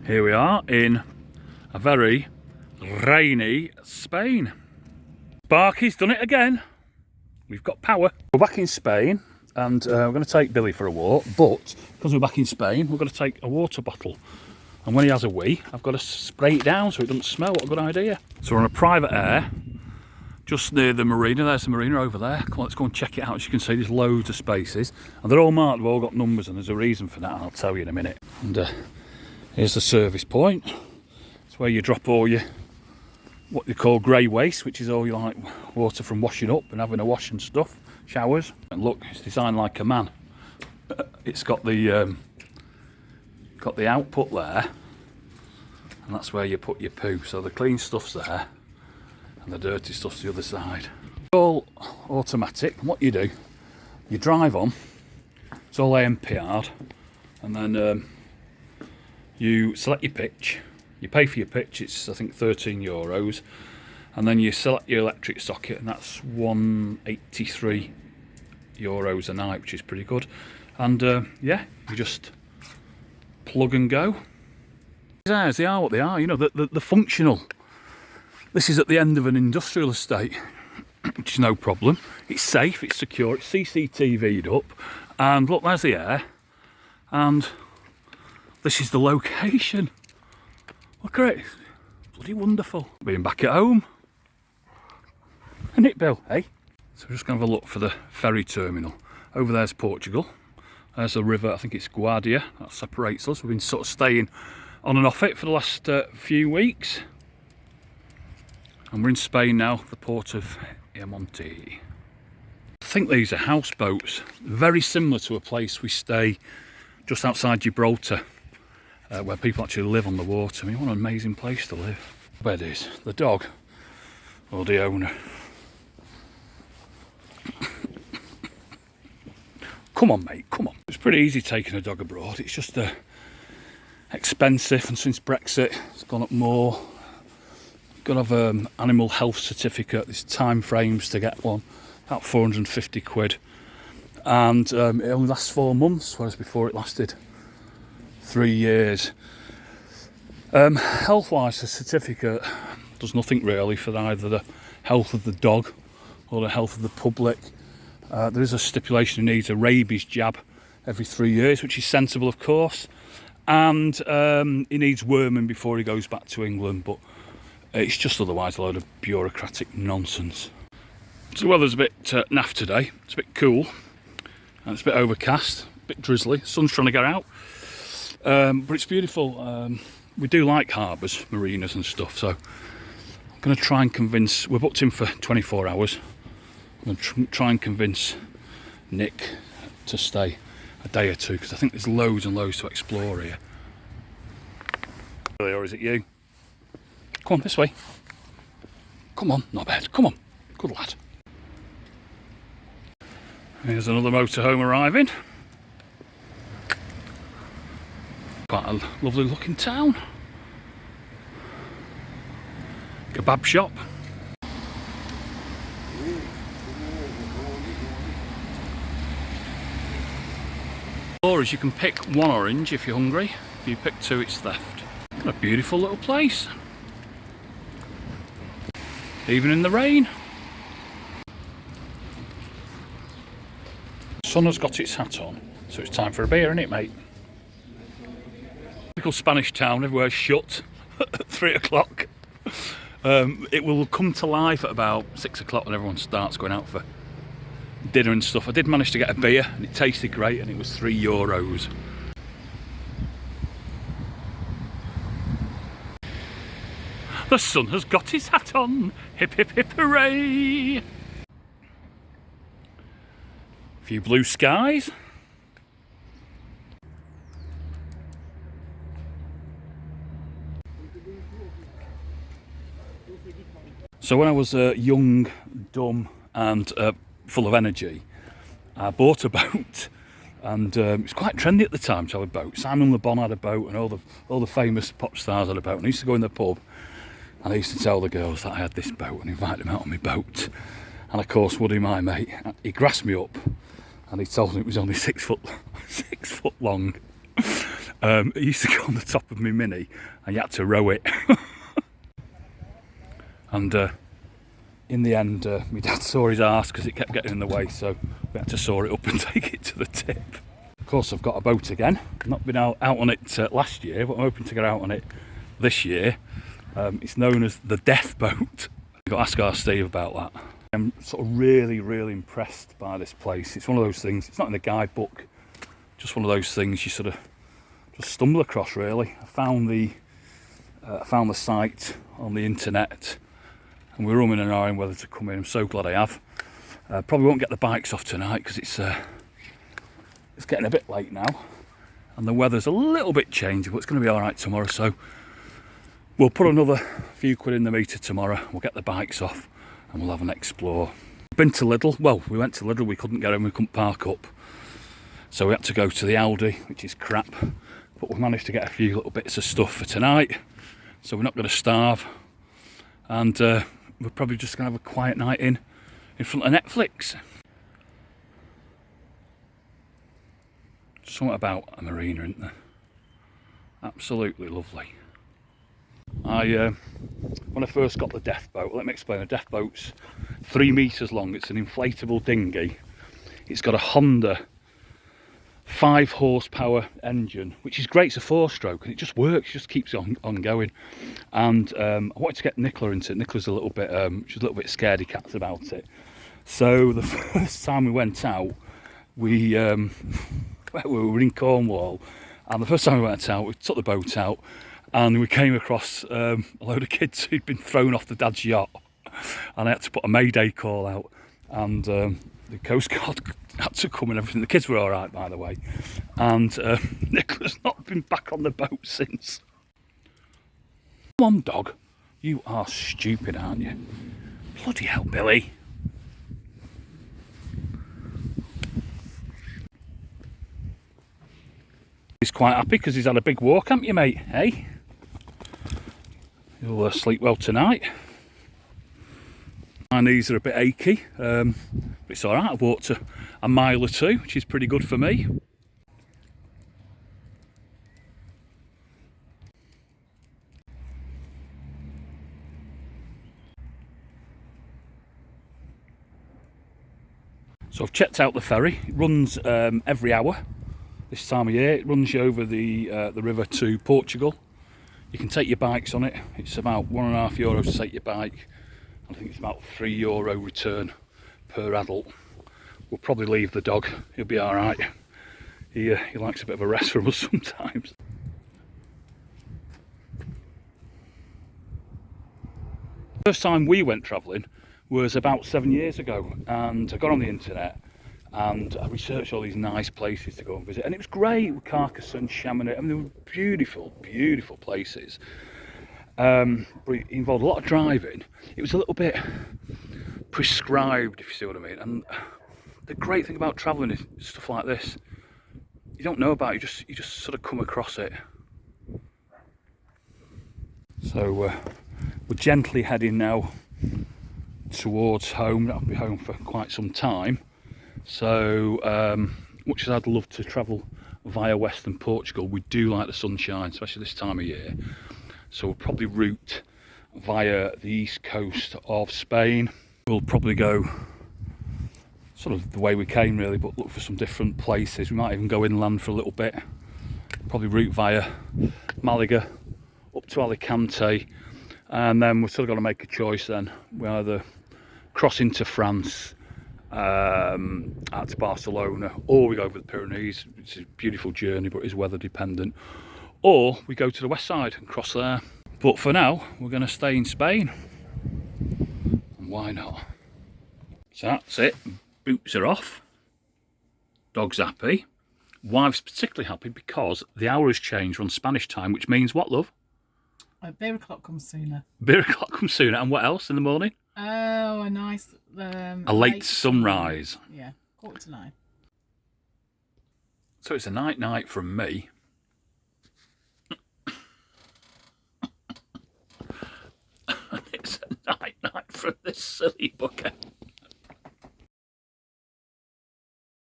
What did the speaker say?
Here we are in a very rainy Spain. Sparky's done it again. We've got power. We're back in Spain and we're going to take Billy for a walk, but because we're back in Spain, we're going to take a water bottle. And when he has a wee, I've got to spray it down so it doesn't smell. What a good idea. So we're on a private air, just near the marina. There's the marina over there. Come on, let's go and check it out. As you can see, there's loads of spaces. And they're all marked, they've all got numbers, and there's a reason for that, and I'll tell you in a minute. And here's the service point. It's where you drop all your, what they call grey waste, which is all your like water from washing up and having a wash and stuff, showers. And look, it's designed like a man. It's got the output there, and that's where you put your poo. So the clean stuff's there and the dirty stuff's the other side. All automatic. And what you do, you drive on, it's all AMPR'd, and then you select your pitch, you pay for your pitch, it's I think €13, and then you select your electric socket, and that's €183 a night, which is pretty good. And yeah, you just plug and go. They are what they are, you know, the functional. This is at the end of an industrial estate, which is no problem. It's safe, it's secure, it's CCTV'd up, and look, there's the air, and this is the location. Look at it, bloody wonderful. Being back at home, isn't it, Bill? Hey? So we're just going to have a look for the ferry terminal. Over there's Portugal. There's a river, I think it's Guardia, that separates us. We've been sort of staying on and off it for the last few weeks. And we're in Spain now, the port of Ayamonte. I think these are houseboats, very similar to a place we stay just outside Gibraltar, where people actually live on the water. I mean, what an amazing place to live. Bed is the dog or the owner. Come on, mate, come on. It's pretty easy taking a dog abroad. It's just expensive, and since Brexit, it's gone up more. You've got to have an animal health certificate. There's time frames to get one, about 450 quid. And it only lasts 4 months, whereas before it lasted 3 years. Health-wise, the certificate does nothing really for either the health of the dog or the health of the public. There is a stipulation he needs a rabies jab every 3 years, which is sensible, of course. And he needs worming before he goes back to England, but it's just otherwise a load of bureaucratic nonsense. So the weather's a bit naff today. It's a bit cool, and it's a bit overcast, a bit drizzly. The sun's trying to get out, but it's beautiful. We do like harbours, marinas and stuff, so I'm going to try and convince, we're booked in for 24 hours. I'm going to try and convince Nick to stay a day or two, because I think there's loads and loads to explore here. Or is it you? Come on, this way. Come on, knobhead, come on. Good lad. Here's another motorhome arriving. Quite a lovely looking town. Kebab shop. Or as you can pick one orange if you're hungry. If you pick 2, it's theft. What a beautiful little place. Even in the rain. The sun has got its hat on, so it's time for a beer, isn't it, mate? Typical Spanish town, everywhere's shut at 3 o'clock. It will come to life at about 6 o'clock when everyone starts going out for dinner and stuff. I did manage to get a beer and it tasted great, and it was €3. The sun has got his hat on. Hip hip hip hooray. A few blue skies. So when I was young, dumb and full of energy, I bought a boat, and it was quite trendy at the time to have a boat. Simon Le Bon had a boat, and all the famous pop stars had a boat. And I used to go in the pub, and I used to tell the girls that I had this boat and invite them out on my boat. And of course, Woody, my mate, he grassed me up, and he told me it was only 6 foot long. It used to go on the top of my Mini and you had to row it. And in the end, my dad saw his arse because it kept getting in the way, so we had to saw it up and take it to the tip. Of course, I've got a boat again. I've not been out on it last year, but I'm hoping to get out on it this year. It's known as the Death Boat. I've got to ask our Steve about that. I'm sort of really impressed by this place. It's one of those things, it's not in the guidebook, just one of those things you sort of just stumble across, really. I found the site on the internet and we were umming and ahhing whether to come in. I'm so glad I have. Probably won't get the bikes off tonight because it's getting a bit late now and the weather's a little bit changing, but it's going to be all right tomorrow, so we'll put another few quid in the meter tomorrow. We'll get the bikes off and we'll have an explore. Been to Lidl. Well, we went to Lidl, we couldn't get in, we couldn't park up, so we had to go to the Aldi, which is crap, but we managed to get a few little bits of stuff for tonight, so we're not going to starve, and we're probably just going to have a quiet night in front of Netflix. Something about a marina, isn't there? Absolutely lovely. When I first got the Death Boat, let me explain. The Death Boat's 3 metres long. It's an inflatable dinghy. It's got a Honda 5 horsepower engine, which is great. It's a 4-stroke and it just works. It just keeps on going. And I wanted to get Nicola into it. Nicola's a little bit, she's a little bit scaredy cats about it. So the first time we went out, we were in Cornwall, and the first time we went out, we took the boat out. And we came across a load of kids who'd been thrown off the dad's yacht, and I had to put a mayday call out, and the Coast Guard had to come and everything. The kids were all right, by the way, and Nicola's not been back on the boat since. Come on, dog, you are stupid, aren't you? Bloody hell, Billy. He's quite happy because he's had a big walk, haven't you, mate? Hey? You'll sleep well tonight. My knees are a bit achy, but it's all right. I've walked a mile or 2, which is pretty good for me. So I've checked out the ferry. It runs every hour this time of year. It runs you over the river to Portugal. You can take your bikes on it. It's about €1.50 to take your bike. I think it's about €3 return per adult. We'll probably leave the dog. He'll be all right. He likes a bit of a rest from us sometimes. First time we went travelling was about 7 years ago, and I got on the internet and I researched all these nice places to go and visit, and it was great. Carcassonne, Chamonix, I mean, they were beautiful places, but it involved a lot of driving. It was a little bit prescribed, if you see what I mean. And the great thing about travelling is stuff like this, you don't know about it, you just sort of come across it. So we're gently heading now towards home. I'll be home for quite some time. So much as I'd love to travel via Western Portugal, we do like the sunshine, especially this time of year. So we'll probably route via the east coast of Spain. We'll probably go sort of the way we came, really, but look for some different places. We might even go inland for a little bit. Probably route via Malaga up to Alicante, and then we're still got to make a choice then. We either cross into France at Barcelona, or we go over the Pyrenees. It's a beautiful journey, but it's weather dependent, or we go to the west side and cross there. But for now, we're going to stay in Spain, and why not? So that's it. Boots are off, dog's happy, wife's particularly happy because the hour has changed. We're on Spanish time, which means what, love? Beer o'clock comes sooner. Beer o'clock comes sooner. And what else in the morning? Oh, a nice... a late sunrise. Yeah, 8:45. So it's a night from me. And it's a night from this silly bucket.